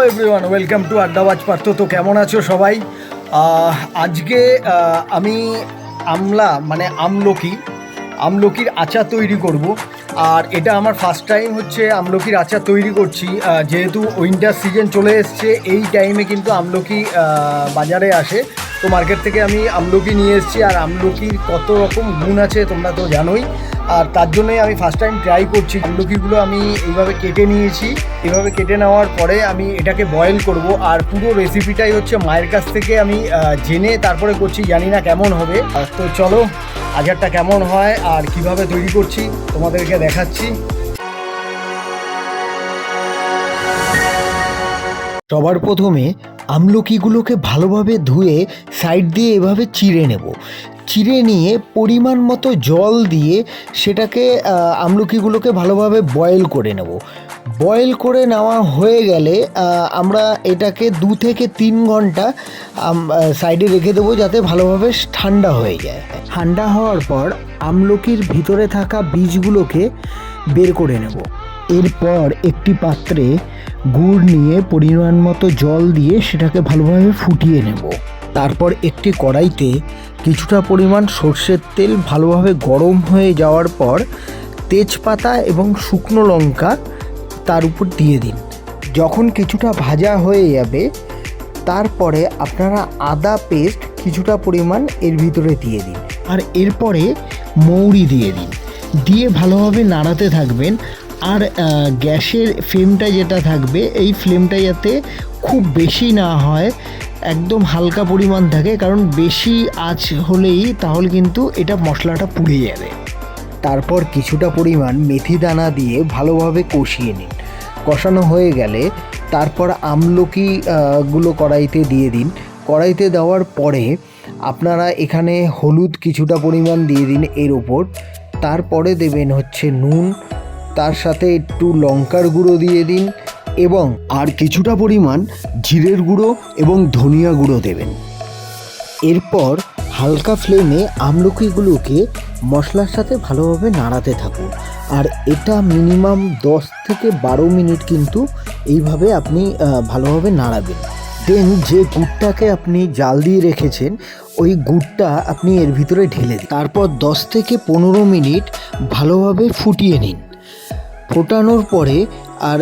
Everyone, welcome to আড্ডাবাজ পার্থ। তো কেমন আছো সবাই? আজকে আমি আমলকির আচার তৈরি করব। আর এটা আমার ফার্স্ট টাইম হচ্ছে আমলকির আচার তৈরি করছি। যেহেতু উইন্টার সিজন চলে এসছে, এই টাইমে কিন্তু আমলকি বাজারে আসে। তো মার্কেট থেকে আমি আমলকি নিয়ে এসেছি। আর আমলকির কত রকম গুণ আছে তোমরা তো জানোই। আর তার জন্যই আমি ফার্স্ট টাইম ট্রাই করছি। আমলকিগুলো আমি এইভাবে কেটে নিয়েছি। এইভাবে কেটে নেওয়ার পরে আমি এটাকে বয়েল করব। আর পুরো রেসিপিটাই হচ্ছে মায়ের কাছ থেকে আমি জেনে তারপরে করছি, জানি না কেমন হবে। তো চলো আচারটা কেমন হয় আর কিভাবে তৈরি করছি তোমাদেরকে দেখাচ্ছি। সবার প্রথমে আমলকিগুলোকে ভালোভাবে ধুয়ে সাইড দিয়ে এভাবে চিড়ে নেব। চিড়ে নিয়ে পরিমাণ মতো জল দিয়ে সেটাকে আমলকিগুলোকে ভালোভাবে বয়েল করে নেব। বয়েল করে নেওয়া হয়ে গেলে আমরা এটাকে 2 থেকে 3 ঘন্টা সাইডে রেখে দেবো, যাতে ভালোভাবে ঠান্ডা হয়ে যায়। ঠান্ডা হওয়ার পর আমলকির ভিতরে থাকা বীজগুলোকে বের করে নেব। এরপর একটি পাত্রে গুড় নিয়ে পরিমাণ মতো জল দিয়ে সেটাকে ভালোভাবে ফুটিয়ে নেব। তারপর একটি কড়াইতে কিছুটা পরিমাণ সর্ষের তেল ভালোভাবে গরম হয়ে যাওয়ার পর তেজপাতা এবং শুকনো লঙ্কা তার উপর দিয়ে দিন। যখন কিছুটা ভাজা হয়ে যাবে, তারপরে আপনারা আদা পেস্ট কিছুটা পরিমাণ এর ভিতরে দিয়ে দিন। আর এরপরে মৌরি দিয়ে দিন, দিয়ে ভালোভাবে নাড়াতে থাকবেন। আর গ্যাসের ফ্লেমটা যেটা থাকবে, এই ফ্লেমটা যাতে খুব বেশি না হয়, একদম হালকা পরিমাণ থাকে, কারণ বেশি আঁচ হলেই তাহলে কিন্তু এটা মশলাটা পুড়ে যাবে। তারপর কিছুটা পরিমাণ মেথি দানা দিয়ে ভালোভাবে কষিয়ে নিন। কষানো হয়ে গেলে তারপর আমলকিগুলো কড়াইতে দিয়ে দিন। কড়াইতে দেওয়ার পরে আপনারা এখানে হলুদ কিছুটা পরিমাণ দিয়ে দিন এর ওপর। তারপরে দেবেন হচ্ছে নুন, তার সাথে একটু লঙ্কার গুঁড়ো দিয়ে দিন এবং আর কিছুটা পরিমাণ জিরের গুঁড়ো এবং ধনিয়া গুঁড়ো দেবেন। এরপর হালকা ফ্লেমে আমলকিগুলোকে মশলার সাথে ভালোভাবে নাড়াতে থাকুন। আর এটা মিনিমাম 10 থেকে 12 মিনিট কিন্তু এইভাবে আপনি ভালোভাবে নাড়াবেন। দেন যে গুড়টাকে আপনি জাল দিয়ে রেখেছেন, ওই গুড়টা আপনি এর ভিতরে ঢেলে দিন। তারপর 10 থেকে 15 মিনিট ভালোভাবে ফুটিয়ে নিন। ফোটানোর পরে আর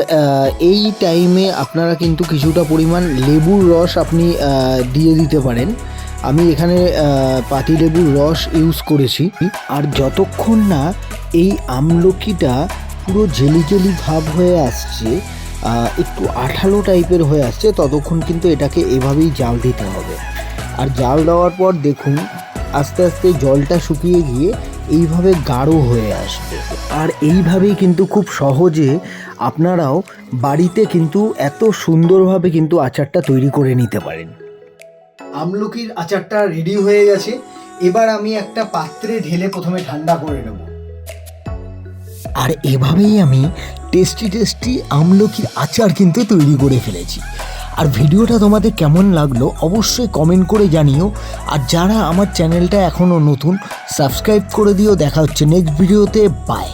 এই টাইমে আপনারা কিন্তু কিছুটা পরিমাণ লেবুর রস আপনি দিয়ে দিতে পারেন। আমি এখানে পাতিলেবুর রস ইউজ করেছি। আর যতক্ষণ না এই আমলকিটা পুরো জেলি জেলি ভাব হয়ে আসছে, একটু আঠালো টাইপের হয়ে আসছে, ততক্ষণ কিন্তু এটাকে এভাবেই জাল দিতে হবে। আর জাল দেওয়ার পর দেখুন আস্তে আস্তে জলটা শুকিয়ে গিয়ে এইভাবে গাঢ় হয়ে আসবে। আর এইভাবেই কিন্তু খুব সহজে আপনারাও বাড়িতে কিন্তু এত সুন্দরভাবে কিন্তু আচারটা তৈরি করে নিতে পারেন। আমলকির আচারটা রেডি হয়ে গেছে। এবার আমি একটা পাত্রে ঢেলে প্রথমে ঠান্ডা করে নেব। আর এভাবেই আমি টেস্টি আমলকির আচার কিন্তু তৈরি করে ফেলেছি। আর ভিডিওটা তোমাদের কেমন লাগলো অবশ্যই কমেন্ট করে জানিও। আর যারা আমার চ্যানেলটা এখনও নতুন, সাবস্ক্রাইব করে দিও। দেখা হচ্ছে নেক্সট ভিডিওতে। বাই।